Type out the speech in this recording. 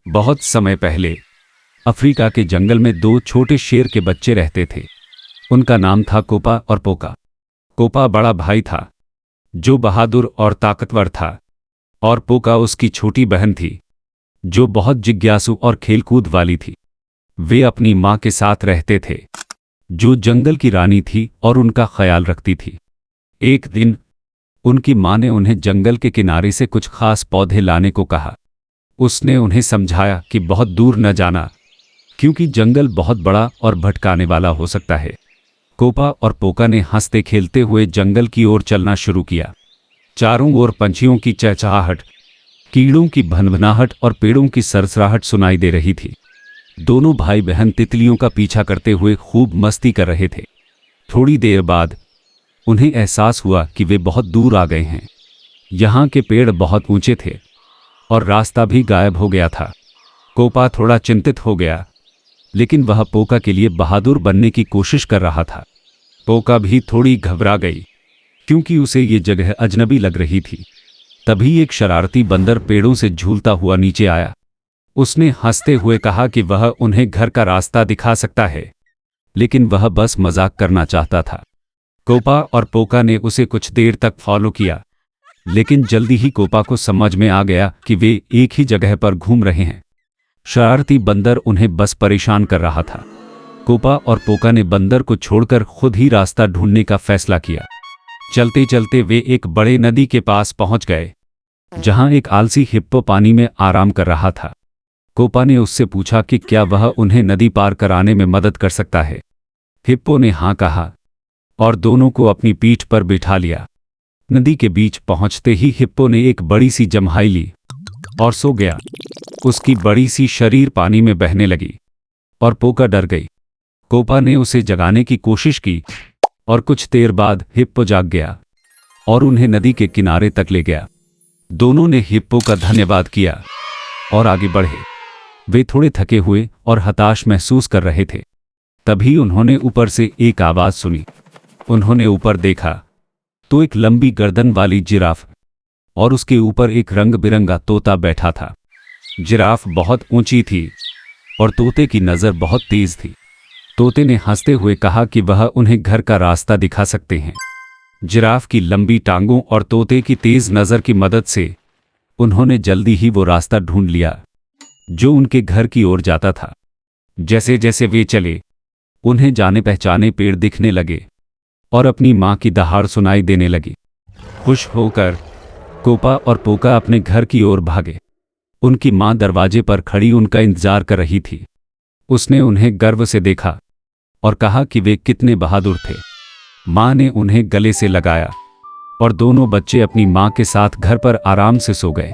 बहुत समय पहले अफ्रीका के जंगल में दो छोटे शेर के बच्चे रहते थे। उनका नाम था कोपा और पोका। कोपा बड़ा भाई था जो बहादुर और ताकतवर था, और पोका उसकी छोटी बहन थी जो बहुत जिज्ञासु और खेलकूद वाली थी। वे अपनी माँ के साथ रहते थे जो जंगल की रानी थी और उनका ख्याल रखती थी। एक दिन उनकी माँ ने उन्हें जंगल के किनारे से कुछ खास पौधे लाने को कहा। उसने उन्हें समझाया कि बहुत दूर न जाना, क्योंकि जंगल बहुत बड़ा और भटकाने वाला हो सकता है। कोपा और पोका ने हंसते खेलते हुए जंगल की ओर चलना शुरू किया। चारों ओर पंछियों की चहचहाहट, कीड़ों की भनभनाहट और पेड़ों की सरसराहट सुनाई दे रही थी। दोनों भाई बहन तितलियों का पीछा करते हुए खूब मस्ती कर रहे थे। थोड़ी देर बाद उन्हें एहसास हुआ कि वे बहुत दूर आ गए हैं। यहाँ के पेड़ बहुत ऊंचे थे और रास्ता भी गायब हो गया था। कोपा थोड़ा चिंतित हो गया, लेकिन वह पोका के लिए बहादुर बनने की कोशिश कर रहा था। पोका भी थोड़ी घबरा गई, क्योंकि उसे ये जगह अजनबी लग रही थी। तभी एक शरारती बंदर पेड़ों से झूलता हुआ नीचे आया। उसने हंसते हुए कहा कि वह उन्हें घर का रास्ता दिखा सकता है, लेकिन वह बस मजाक करना चाहता था। कोपा और पोका ने उसे कुछ देर तक फॉलो किया, लेकिन जल्दी ही कोपा को समझ में आ गया कि वे एक ही जगह पर घूम रहे हैं। शरारती बंदर उन्हें बस परेशान कर रहा था। कोपा और पोका ने बंदर को छोड़कर खुद ही रास्ता ढूंढने का फैसला किया। चलते चलते वे एक बड़े नदी के पास पहुंच गए, जहां एक आलसी हिप्पो पानी में आराम कर रहा था। कोपा ने उससे पूछा कि क्या वह उन्हें नदी पार कराने में मदद कर सकता है। हिप्पो ने हाँ कहा और दोनों को अपनी पीठ पर बिठा लिया। नदी के बीच पहुंचते ही हिप्पो ने एक बड़ी सी जम्हाई ली और सो गया। उसकी बड़ी सी शरीर पानी में बहने लगी और पोका डर गई। कोपा ने उसे जगाने की कोशिश की और कुछ देर बाद हिप्पो जाग गया और उन्हें नदी के किनारे तक ले गया। दोनों ने हिप्पो का धन्यवाद किया और आगे बढ़े। वे थोड़े थके हुए और हताश महसूस कर रहे थे। तभी उन्होंने ऊपर से एक आवाज़ सुनी। उन्होंने ऊपर देखा तो एक लंबी गर्दन वाली जिराफ और उसके ऊपर एक रंग बिरंगा तोता बैठा था। जिराफ बहुत ऊंची थी और तोते की नज़र बहुत तेज थी। तोते ने हंसते हुए कहा कि वह उन्हें घर का रास्ता दिखा सकते हैं। जिराफ की लंबी टांगों और तोते की तेज नज़र की मदद से उन्होंने जल्दी ही वो रास्ता ढूंढ लिया जो उनके घर की ओर जाता था। जैसे जैसे वे चले, उन्हें जाने पहचाने पेड़ दिखने लगे और अपनी माँ की दहाड़ सुनाई देने लगी। खुश होकर कोपा और पोका अपने घर की ओर भागे। उनकी माँ दरवाजे पर खड़ी उनका इंतजार कर रही थी। उसने उन्हें गर्व से देखा और कहा कि वे कितने बहादुर थे। माँ ने उन्हें गले से लगाया और दोनों बच्चे अपनी माँ के साथ घर पर आराम से सो गए।